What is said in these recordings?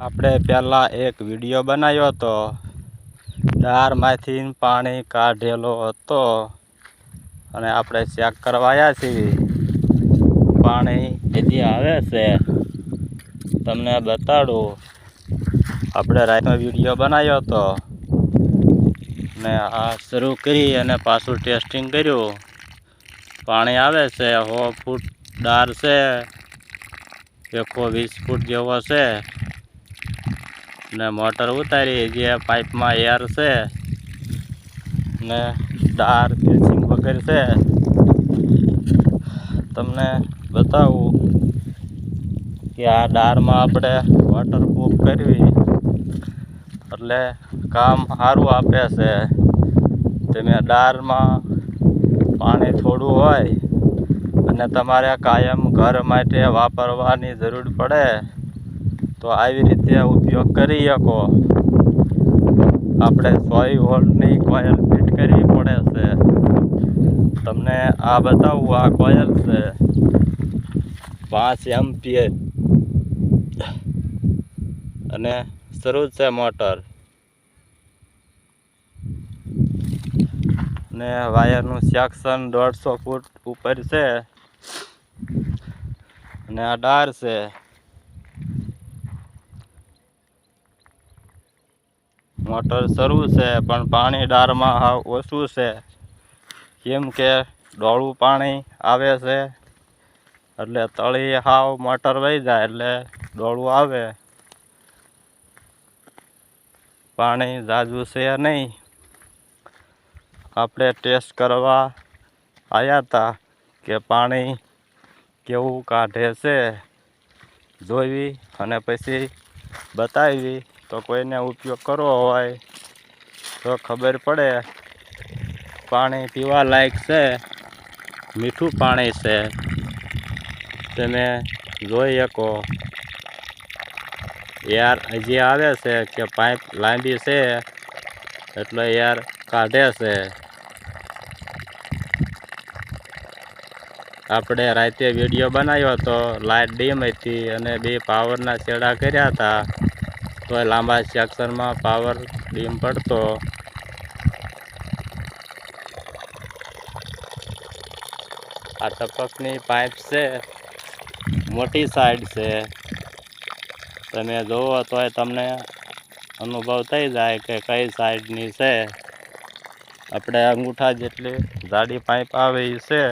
આપણે પહેલાં એક વિડીયો બનાવ્યો હતો, દાળમાંથી પાણી કાઢેલો હતો અને આપણે ચેક કરવા આવ્યા છીએ. પાણી હજી આવે છે, તમને બતાડું. આપણે રાતનો વિડીયો બનાવ્યો હતો ને આ શરૂ કરી અને પાછું ટેસ્ટિંગ કર્યું. પાણી આવે છે, 100 ફૂટ દાળ છે, 120 ફૂટ જેવો છે ને મોટર ઉતારી જે પાઇપમાં એર છે ને દાળ ફિલ્સિંગ વગર છે. તમને બતાવું કે આ દાળમાં આપણે વોટરપ્રૂફ કરવી એટલે કામ સારું આપે છે. તમે દાળમાં પાણી થોડું હોય અને તમારે કાયમ ઘર માટે વાપરવાની જરૂર પડે તો આવી રીતે ઉપયોગ કરી શકો. આપણે 100 વોલ્ટની કોઇલ ફિટ કરવી પડે છે. તમને આ બતાવું, આ કોઇલ છે 5 એમ્પિયર અને શરૂ છે મોટર ને વાયરનું સેક્શન 150 ફૂટ ઉપર છે અને આ દાળ છે. મોટર શરૂ છે પણ પાણી દાળમાં હાવ ઓછું છે, કેમ કે ડોળું પાણી આવે છે એટલે તળી હાવ મોટર વહી જાય એટલે ડોળું આવે. પાણી ઝાઝું છે નહીં. આપણે ટેસ્ટ કરવા આવ્યા હતા કે પાણી કેવું કાઢે છે, જોઈ અને પછી બતાવી તો કોઈને ઉપયોગ કરવો હોય તો ખબર પડે. પાણી પીવા લાયક છે, મીઠું પાણી છે, તમે જોઈ શકો. એર હજી આવે છે કે પાઇપ લાંબી છે એટલે એર કાઢે છે. આપણે રાતે વિડીયો બનાવ્યો હતો, લાઇટ ડીમ હતી અને 2 પાવરના છેડા કર્યા હતા તો લાંબા સેક્શનમાં પાવર ડીમ પડતો. આ ટપકની પાઇપ છે, મોટી સાઈડ છે. તમે જોવો તોય તમને અનુભવ થઈ જાય કે કઈ સાઈડની છે. આપણે અંગૂઠા જેટલી જાડી પાઇપ આવે એ છે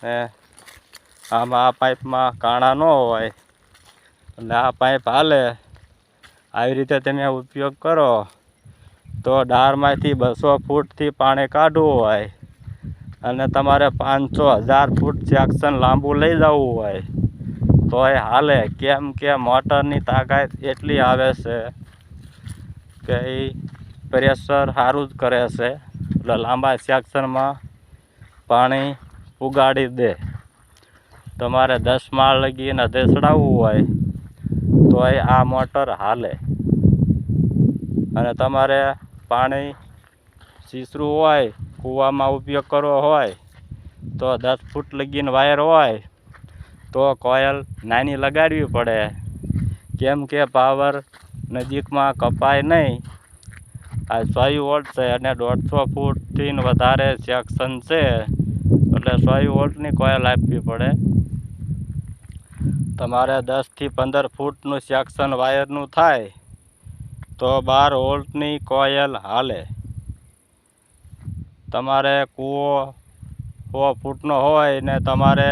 ને આમાં આ પાઇપમાં કાણા ન હોય એટલે આ પાઇપ હાલે. આવી રીતે તમે ઉપયોગ કરો તો દાળમાંથી 200 ફૂટથી પાણી કાઢવું હોય અને તમારે 500-1000 ફૂટ સેક્શન લાંબુ લઈ જવું હોય તોય હાલે. કેમ કે મોટરની તાકાત એટલી આવે છે કે એ પ્રેશર સારું જ કરે છે એટલે લાંબા સેક્શનમાં પાણી ઉગાડી દે. તમારે 10 માળ લગીને ધસડાવવું હોય તોય આ મોટર હાલે. અને તમારે પાણી સીસરું હોય, કૂવામાં ઉપયોગ કરવો હોય તો 10 ફૂટ લગીને વાયર હોય તો કોયલ નાની લગાડવી પડે, કેમ કે પાવર નજીકમાં કપાય નહીં. આ 100 વોલ્ટ છે અને 150 ફૂટથી વધારે સેક્શન છે એટલે 100 વોલ્ટની કોયલ આપવી પડે. તમારે 10 થી 15 ફૂટનું સેક્શન વાયરનું થાય તો 12 વોલ્ટની કોયલ હાલે. તમારે કૂવો 100 ફૂટનો હોય ને તમારે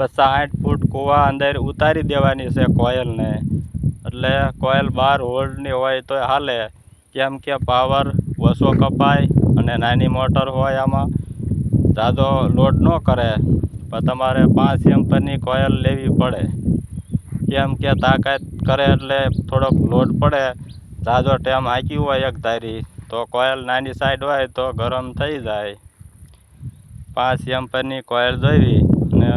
50-60 ફૂટ કૂવા અંદર ઉતારી દેવાની છે કોયલને એટલે કોયલ 12 વોલ્ટની હોય તો હાલે. કેમ કે પાવર ઓછો કપાય અને નાની મોટર હોય આમાં ઝાઝો લોડ ન કરે. પણ તમારે 5 એમ્પરની કોયલ લેવી પડે, કેમ કે તાકાત કરે એટલે થોડોક લોડ પડે. ઝાઝો ટાઈમ હાંકી હોય એક ધારી તો કોયલ નાની સાઈડ હોય તો ગરમ થઈ જાય. 5 એમ્પરની કોયલ જોઈવી અને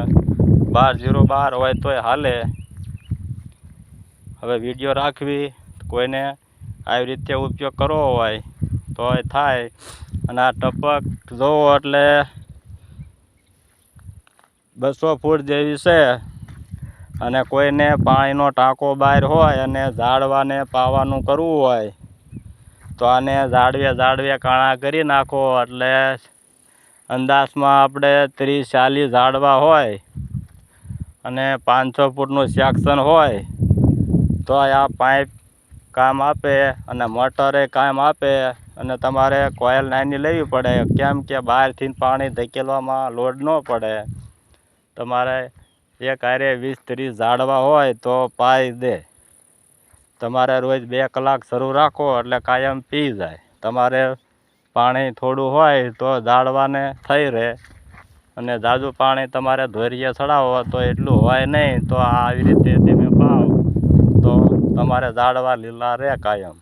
12-0-12 હોય તોય હાલે. હવે વિડીયો રાખવી, કોઈને આવી રીતે ઉપયોગ કરવો હોય તોય થાય. અને આ ટપક જોવો એટલે 200 ફૂટ જેવી છે અને કોઈને પાણીનો ટાંકો બહાર હોય અને ઝાડવાને પાવાનું કરવું હોય તો આને ઝાડવે કાણા કરી નાખો. એટલે અંદાજમાં આપણે 30-40 ઝાડવા હોય અને 500 ફૂટનું સેક્શન હોય તો આ પાઇપ કામ આપે અને મોટરે કામ આપે. અને તમારે કોયલ નાની લેવી પડે, કેમ કે બહારથી પાણી ધકેલવામાં લોડ ન પડે. તમારે એક હારે 20-30 ઝાડવા હોય તો પાઈ દે. તમારે રોજ 2 કલાક શરૂ રાખો એટલે કાયમ પી જાય. તમારે પાણી થોડું હોય તો ઝાડવાને થઈ રહે, અને ઝાઝું પાણી તમારે ધોરીએ ચડાવો તો એટલું હોય નહીં. તો આવી રીતે તમે પાવ તો તમારે ઝાડવા લીલા રહે કાયમ.